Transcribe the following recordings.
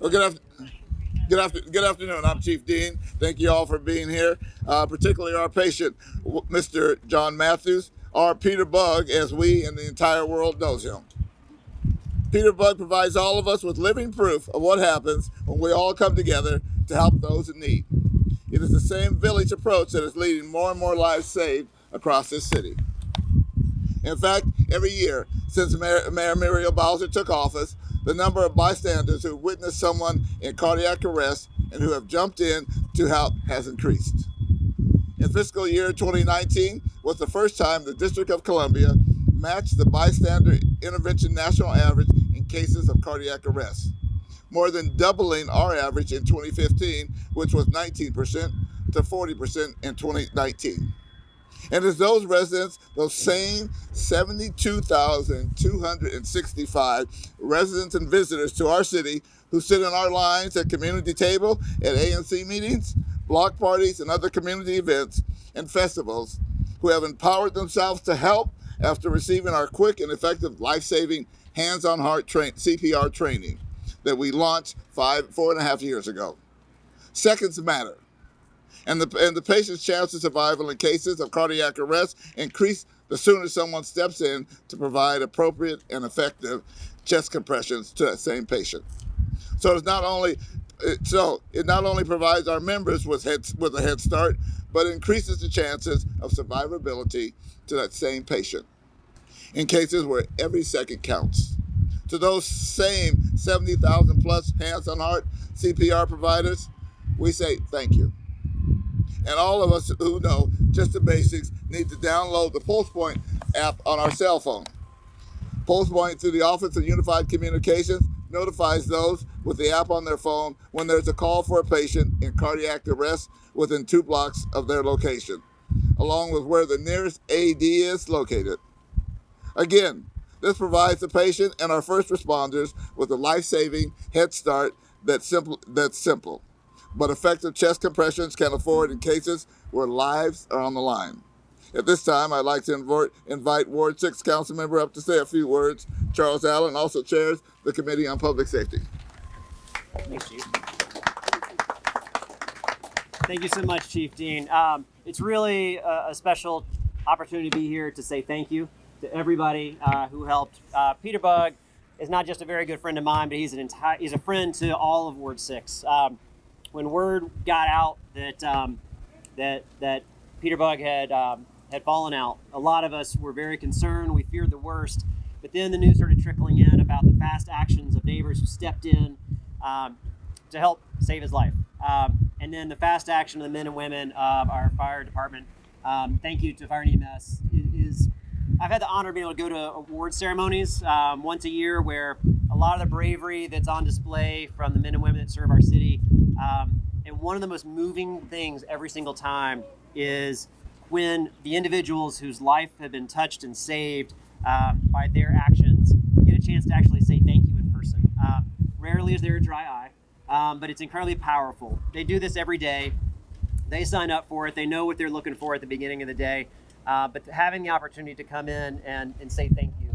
Well, good afternoon. I'm Chief Dean. Thank you all for being here, particularly our patient, Mr. John Matthews, or Peter Bug, as we and the entire world knows him. Peter Bug provides all of us with living proof of what happens when we all come together to help those in need. It is the same village approach that is leading more and more lives saved across this city. In fact, every year since Mayor Muriel Bowser took office, the number of bystanders who witnessed someone in cardiac arrest and who have jumped in to help has increased. In fiscal year 2019 was the first time the District of Columbia matched the bystander intervention national average in cases of cardiac arrest, more than doubling our average in 2015, which was 19%, to 40% in 2019. And it's those residents, those same 72,265 residents and visitors to our city who sit in our lines at community table, at ANC meetings, block parties, and other community events and festivals, who have empowered themselves to help after receiving our quick and effective life-saving hands-on-heart CPR training that we launched 4.5 years ago. Seconds matter. And the patient's chance of survival in cases of cardiac arrest increase the sooner someone steps in to provide appropriate and effective chest compressions to that same patient. So it not only provides our members with a head start, but increases the chances of survivability to that same patient in cases where every second counts. To those same 70,000 plus hands on heart CPR providers, we say thank you. And all of us who know just the basics need to download the PulsePoint app on our cell phone. PulsePoint, through the Office of Unified Communications, notifies those with the app on their phone when there's a call for a patient in cardiac arrest within 2 blocks of their location, along with where the nearest AD is located. Again, this provides the patient and our first responders with a life-saving head start that's simple. But effective chest compressions can afford in cases where lives are on the line. At this time, I'd like to invite Ward 6 Council Member up to say a few words. Charles Allen also chairs the Committee on Public Safety. Thanks, Chief. Thank you so much, Chief Dean. It's really a special opportunity to be here to say thank you to everybody who helped. Peter Bug is not just a very good friend of mine, but he's a friend to all of Ward 6. When word got out that Peter Bug had fallen out, a lot of us were very concerned. We feared the worst, but then the news started trickling in about the fast actions of neighbors who stepped in to help save his life, and then the fast action of the men and women of our fire department. Thank you to Fire and EMS. I've had the honor of being able to go to award ceremonies once a year where a lot of the bravery that's on display from the men and women that serve our city. And one of the most moving things every single time is when the individuals whose life have been touched and saved by their actions get a chance to actually say thank you in person. Rarely is there a dry eye, but it's incredibly powerful. They do this every day. They sign up for it. They know what they're looking for at the beginning of the day. But having the opportunity to come in and say thank you,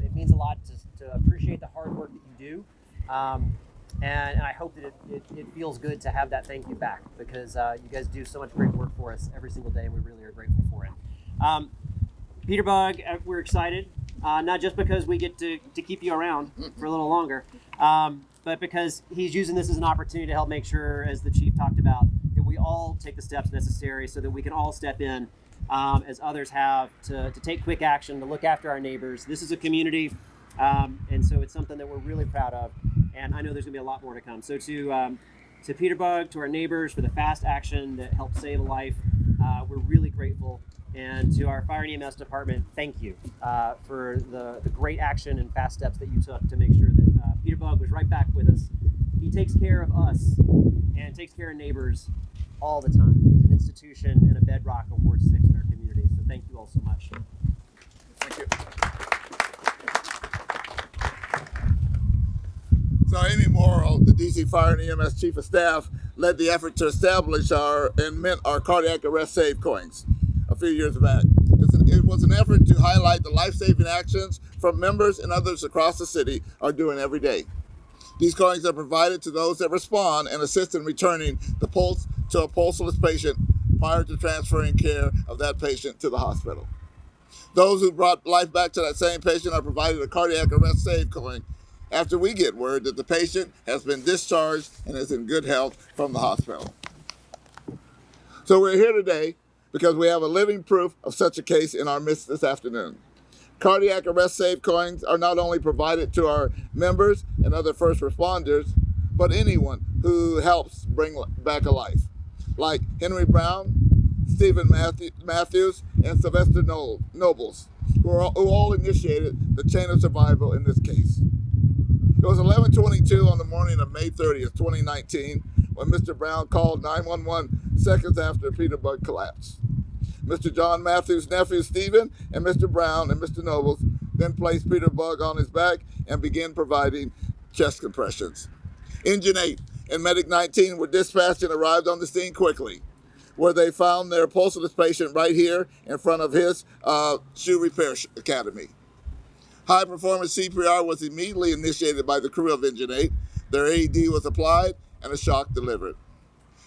it means a lot to appreciate the hard work that you do. And I hope that it feels good to have that thank you back, because you guys do so much great work for us every single day, and we really are grateful for it. Peter Bug, we're excited, not just because we get to keep you around for a little longer, but because he's using this as an opportunity to help make sure, as the Chief talked about, that we all take the steps necessary so that we can all step in as others have to take quick action, to look after our neighbors. This is a community, and so it's something that we're really proud of. And I know there's gonna be a lot more to come. So to Peter Bug, to our neighbors for the fast action that helped save a life, we're really grateful. And to our fire and EMS department, thank you for the great action and fast steps that you took to make sure that Peter Bug was right back with us. He takes care of us and takes care of neighbors all the time. He's an institution and a bedrock of Ward 6 in our community. So thank you all so much. Thank you. So Amy Morrow, the DC Fire and EMS Chief of Staff, led the effort to establish our cardiac arrest save coins a few years back. It was an effort to highlight the life-saving actions from members and others across the city are doing every day. These coins are provided to those that respond and assist in returning the pulse to a pulseless patient prior to transferring care of that patient to the hospital. Those who brought life back to that same patient are provided a cardiac arrest save coin after we get word that the patient has been discharged and is in good health from the hospital. So we're here today because we have a living proof of such a case in our midst this afternoon. Cardiac arrest save coins are not only provided to our members and other first responders, but anyone who helps bring back a life, like Henry Brown, Stephen Matthews, and Sylvester Nobles, who all initiated the chain of survival in this case. It was 11:22 on the morning of May 30th, 2019, when Mr. Brown called 911 seconds after Peter Bug collapsed. Mr. John Matthews' nephew, Stephen, and Mr. Brown and Mr. Nobles then placed Peter Bug on his back and began providing chest compressions. Engine 8 and Medic 19 were dispatched and arrived on the scene quickly, where they found their pulseless patient right here in front of his shoe repair academy. High performance CPR was immediately initiated by the crew of Engine 8. Their AED was applied and a shock delivered.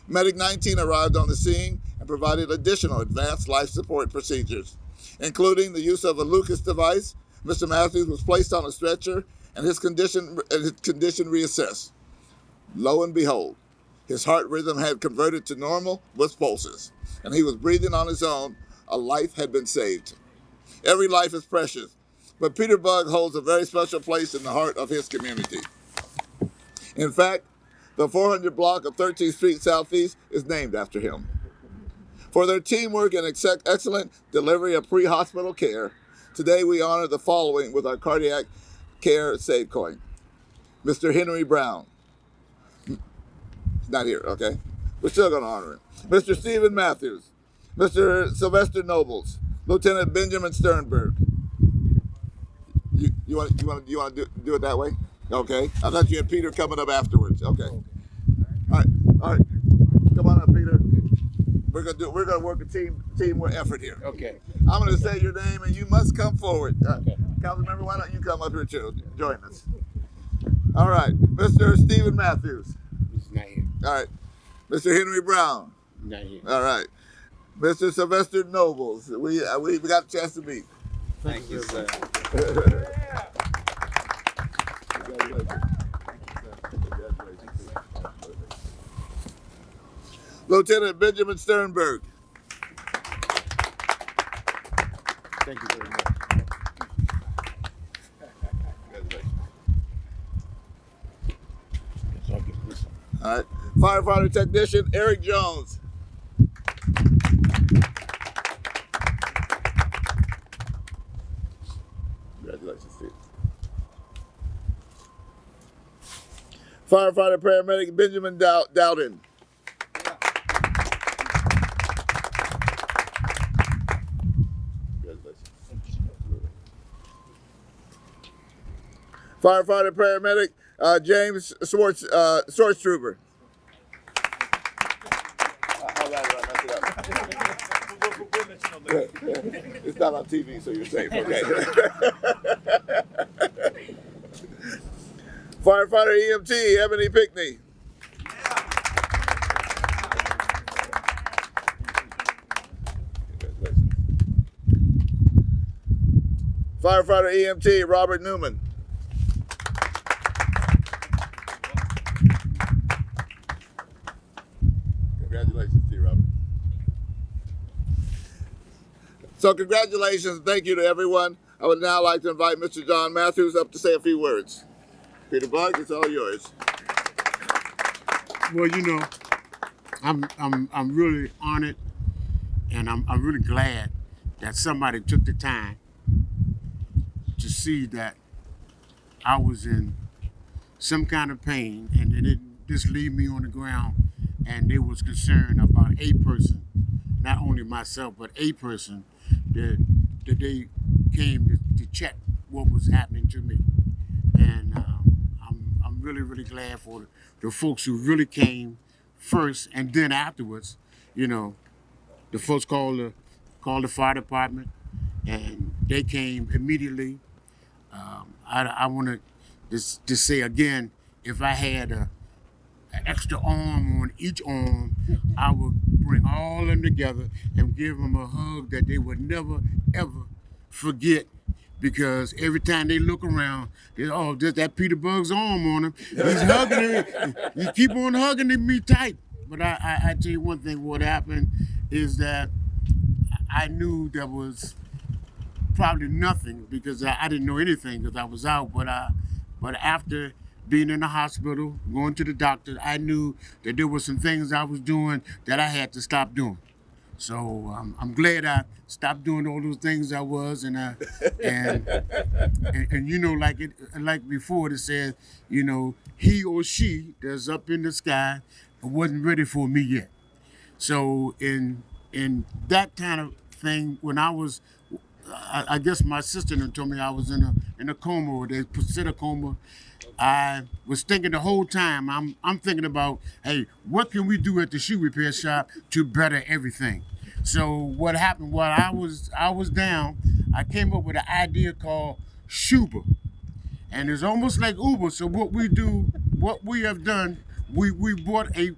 Medic 19 arrived on the scene and provided additional advanced life support procedures, including the use of a Lucas device. Mr. Matthews was placed on a stretcher and his condition reassessed. Lo and behold, his heart rhythm had converted to normal with pulses, and he was breathing on his own. A life had been saved. Every life is precious, but Peter Bug holds a very special place in the heart of his community. In fact, the 400 block of 13th Street Southeast is named after him. For their teamwork and excellent delivery of pre-hospital care, today we honor the following with our cardiac care save coin. Mr. Henry Brown. Not here, okay? We're still going to honor him. Mr. Stephen Matthews. Mr. Sylvester Nobles. Lieutenant Benjamin Sternberg. You want to do it that way? Okay. I thought you had Peter coming up afterwards. Okay. All right. Come on up, Peter. We're gonna work a team effort here. Okay. I'm gonna say your name and you must come forward. Okay. Councilmember, why don't you come up here too? Join us. All right, Mr. Stephen Matthews. He's not here. All right, Mr. Henry Brown. Not here. All right, Mr. Sylvester Nobles. We got a chance to meet. Thank you, sir. Lieutenant Benjamin Sternberg. Thank you very much. All right, firefighter technician Eric Jones. Congratulations, Steve. Firefighter paramedic Benjamin Dowden. Firefighter paramedic James Schwartztruber. It's not on TV, so you're safe. Okay. Firefighter EMT Ebony Pickney. Firefighter EMT Robert Newman. Congratulations to you, Robert. So congratulations, thank you to everyone. I would now like to invite Mr. John Matthews up to say a few words. Peter Bug, it's all yours. Well, you know, I'm really honored, and I'm really glad that somebody took the time to see that I was in some kind of pain, and they didn't just leave me on the ground, and they was concerned about a person, not only myself, but a person that they came to check what was happening to me. And I'm really, really glad for the folks who really came first, and then afterwards, you know, the folks called the fire department, and they came immediately. I want to just say again, if I had an extra arm on each arm, I would bring all of them together and give them a hug that they would never, ever forget. Because every time they look around, there's that Peter Bug's arm on him. He's hugging me. You keep on hugging me tight. But I tell you one thing, what happened is that I knew there was probably nothing because I didn't know anything because I was out. But after being in the hospital, going to the doctor, I knew that there were some things I was doing that I had to stop doing. So I'm glad I stopped doing all those things I was, and you know, like before it said, you know, he or she that's up in the sky wasn't ready for me yet. So in that kind of thing, when I was, I guess my sister told me I was in a coma, or they said a coma. I was thinking the whole time, I'm thinking about, hey, what can we do at the shoe repair shop to better everything? So what happened while I was down, I came up with an idea called Shuba. And it's almost like Uber. So what we have done, we bought a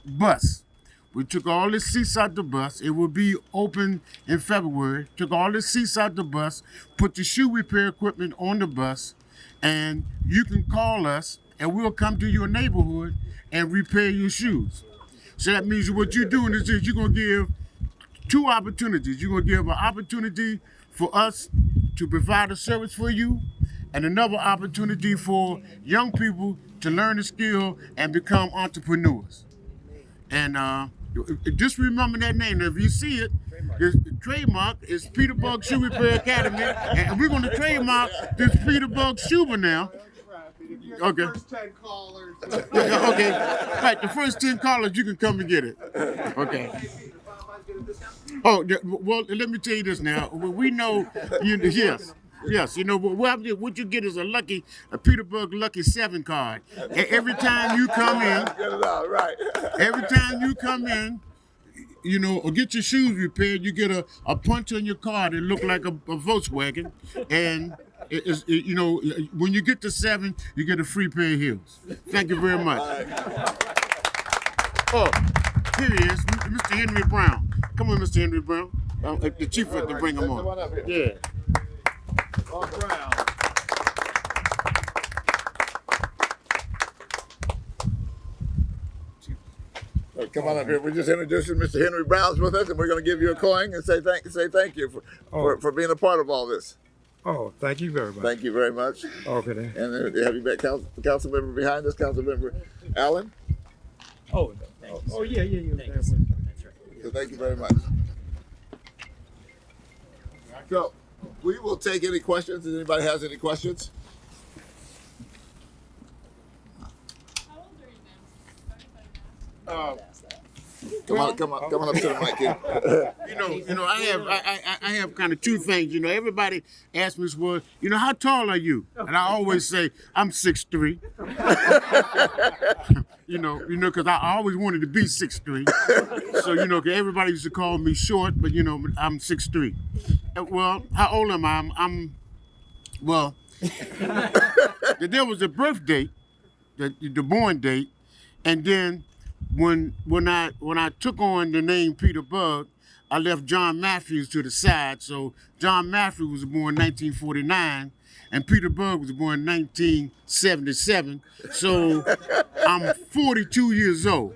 bus. We took all the seats out the bus. It will be open in February. Took all the seats out the bus, put the shoe repair equipment on the bus, and you can call us and we'll come to your neighborhood and repair your shoes. So that means what you're doing is you're gonna give two opportunities. You're gonna give an opportunity for us to provide a service for you, and another opportunity for young people to learn a skill and become entrepreneurs. And just remember that name. If you see it, the trademark is Peter Bug Shoe Repair Academy, and we're going to trademark this Peter Bug Shuba now. Okay. First 10 callers. Okay. Right, the first 10 callers, you can come and get it. Okay. Oh, well, let me tell you this now. We know, yes, you know, what you get is a Peter Bug Lucky 7 card. Every time you come in, Get it out, right. every time you come in, you know, or get your shoes repaired, you get a punch on your car that look like a Volkswagen, and you know, when you get to 7, you get a free pair of heels. Thank you very much. Oh, here he is, Mr. Henry Brown. Come on, Mr. Henry Brown. The chief had to bring him Come on on. up here. Yeah. Bob Brown. Come on up here. We're just introducing Mr. Henry Brown's with us, and we're going to give you a coin and say thank you for being a part of all this. Oh, thank you very much. Thank you very much. Okay then. And have you met council member behind us, Council Member Allen? Oh, yeah. Thanks. That's right. So thank you very much. So we will take any questions. If anybody has any questions? How old are you, ma'am? Come on up to the mic here. You know, I have kind of two things. You know, everybody asks me, well, you know, how tall are you? And I always say I'm 6'3". you know, because I always wanted to be 6'3". So, you know, 'cause everybody used to call me short, but you know, I'm 6'3". Well, how old am I? Well, there was a birth date, the born date, and then when I took on the name Peter Bug, I left John Matthews to the side. So John Matthews was born in 1949, and Peter Bug was born in 1977. So I'm 42 years old.